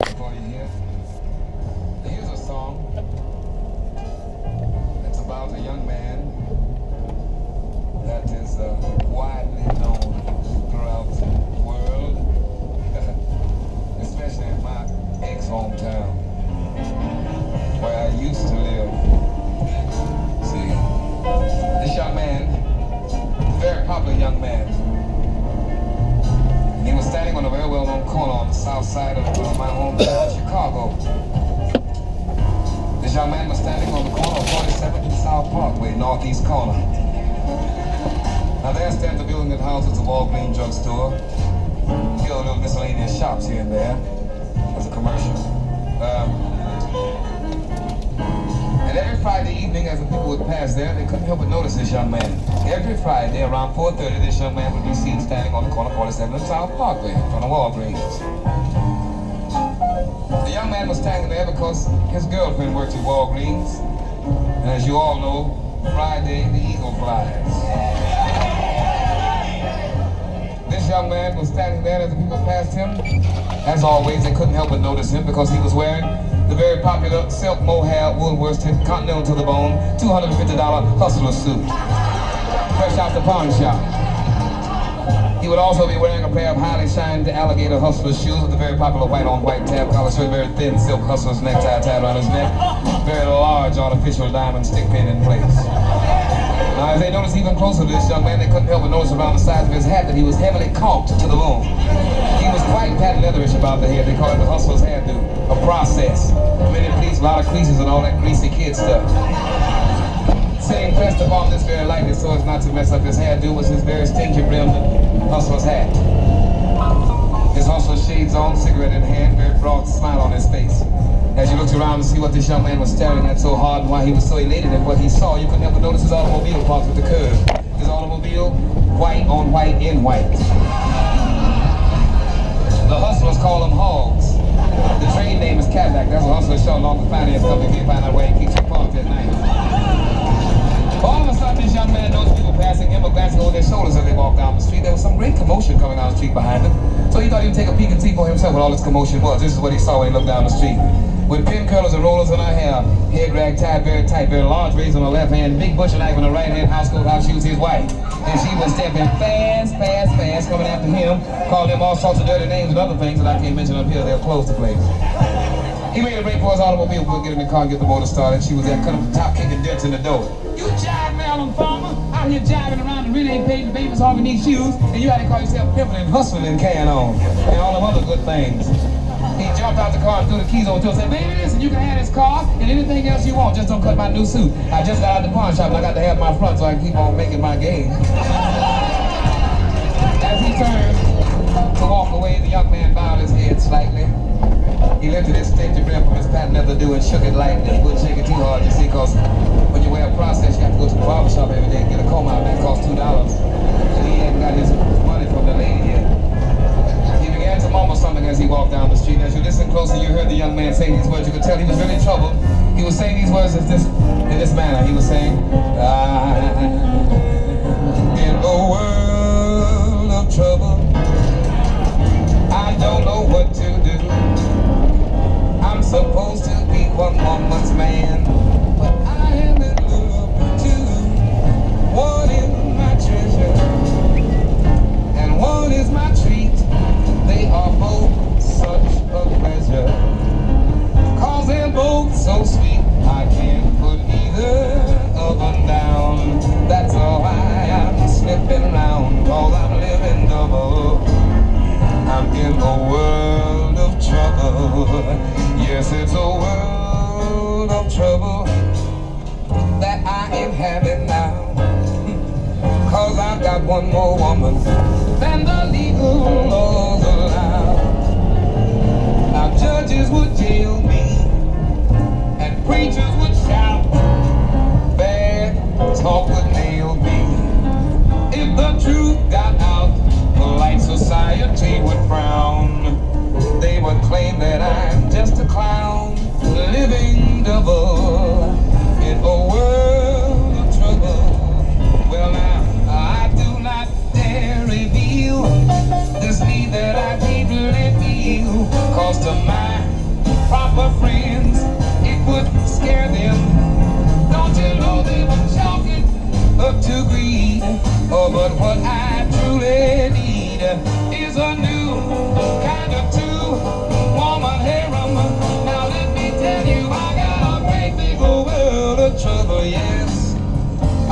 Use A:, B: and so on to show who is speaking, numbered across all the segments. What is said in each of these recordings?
A: For you here. Here's a song that's about a young man that is widely known throughout the world, especially in my ex-hometown, where I used to live. See, this young man, a very popular young man, he was standing on a very well-known corner on the south side of my hometown, Chicago. This young man was standing on the corner of 47th and South Parkway, northeast corner. Now there stands a building that houses a Walgreens drugstore. Here are little miscellaneous shops here and there. As a commercial. And every Friday evening, as the people would pass there, they couldn't help but notice this young man. Every Friday, around 4:30, this young man would be seen standing on the corner of 47th and South Parkway in front of Walgreens. The young man was standing there because his girlfriend worked at Walgreens. And as you all know, Friday, the eagle flies. This young man was standing there as the people passed him. As always, they couldn't help but notice him because he was wearing the very popular silk mohair wool worsted continental to the bone $250 hustler suit, fresh out the pawn shop. He would also be wearing a pair of highly shined alligator hustler shoes with a very popular white on white tab collar shirt, very thin silk hustler's necktie tied around his neck, very large artificial diamond stick pin in place. Now, as they noticed even closer to this young man, they couldn't help but notice around the sides of his hat that he was heavily caulked to the bone. He was quite patent leatherish about the head. They call it the hustler's hairdo, a process. Many pleats, a lot of creases and all that greasy kid stuff. Sitting pressed upon this very lightly so as not to mess up his hairdo was his very stinky brimmed hustler's hat. His hustler's shades on, cigarette in hand, very broad smile on his face. As you looked around to see what this young man was staring at so hard and why he was so elated at what he saw, you couldn't help but notice his automobile parked at the curb. His automobile, white on white in white. The hustlers call them hogs. The trade name is Cadillac. That's what hustlers show along the finance company. They find out where he keeps it parked at night. All of a sudden, this young man noticed people passing him or glancing over their shoulders as they walked down the street. There was some great commotion coming down the street behind him. So he thought he would take a peek and see for himself what all this commotion was. This is what he saw when he looked down the street. With pin curlers and rollers in her hair, hair drag tied very tight, very large braids on her left hand, big butcher knife in her right hand, house coat, house shoes, his wife. And she was stepping fast, fast, fast, coming after him, calling him all sorts of dirty names and other things that I can't mention up here. They'll close the place. He made a break for his automobile, we'll get in the car and get the motor started. She was there cutting the top, kicking dents in the door. You jive, Maryland farmer, out here jiving around and really ain't paid the babies hardly need shoes, and you had to call yourself pimping and hustling and carrying on, and all them other good things. He jumped out the car and threw the keys over to her and said, baby, listen, you can have this car and anything else you want, just don't cut my new suit. I just got out of the pawn shop and I got to have my front so I can keep on making my game. As he turned to walk away, the young man bowed his head slightly. He lifted his stingy brim from his patent leather do and shook it lightly. He wouldn't shake it too hard, you see, because when you wear a process, you have to go to the barber shop every day and get a comb out, and that costs $2. And he hadn't got his money from the lady yet. He began to mumble something as he walked down the street. As you listened closer, you heard the young man saying these words. You could tell he was really troubled. He was saying these words in this manner. He was saying, I'm in a world of trouble. I don't know what to do. I'm supposed to be one woman's man, but I am in love with two. One is my treasure, and one is my treat. They are both such a pleasure, 'cause they're both so sweet. I can't put either of them down. That's why I'm slipping around, 'cause I'm living double. I'm in a world of trouble. Yes, it's a world of trouble that I am having now. 'Cause I've got one more woman than the legal laws allow. Now judges would jail me and preachers would shout. Bad talk would nail me. If the truth got out, polite society would frown. They would claim that I'm just a clown, living double in a world of trouble. Well now, I do not dare reveal this need that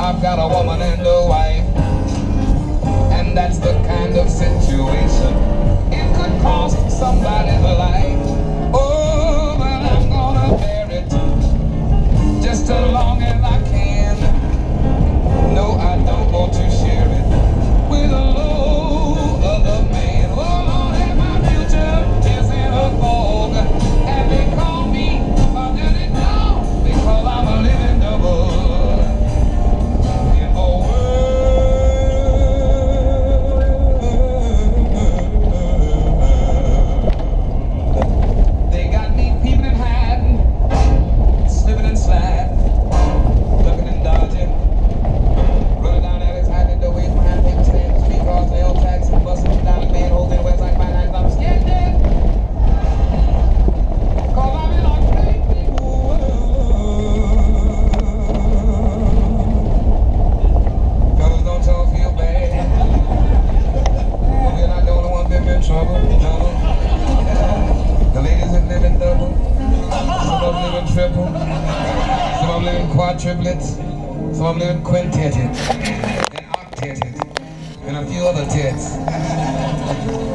A: I've got a woman and a wife, and that's the kind of situation it could cost somebody's life. Oh, but I'm gonna bear it just as long as I can. No, I don't want to share it with a low other man. Oh Lord, and my future is in a fog, and they call me a dirty dog because I'm a living double in the world. They got me peeping and hiding, slipping and sliding, ducking and dodging, running down alleys, hiding the ways behind people standing, street cars, nail tracks, and busting down the manholes in West like my eyes. I'm scared dead, cause I'm in a great big world. Fellas, don't y'all feel bad. We're not the only ones that been in trouble. The ladies that live in double, some of them live in triple, some of them live in quadruplets, some of them live in quintetted, and octetted, and a few other tets.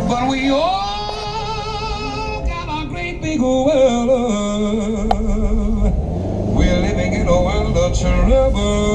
A: But we all got a great big world. We're living in a world of trouble.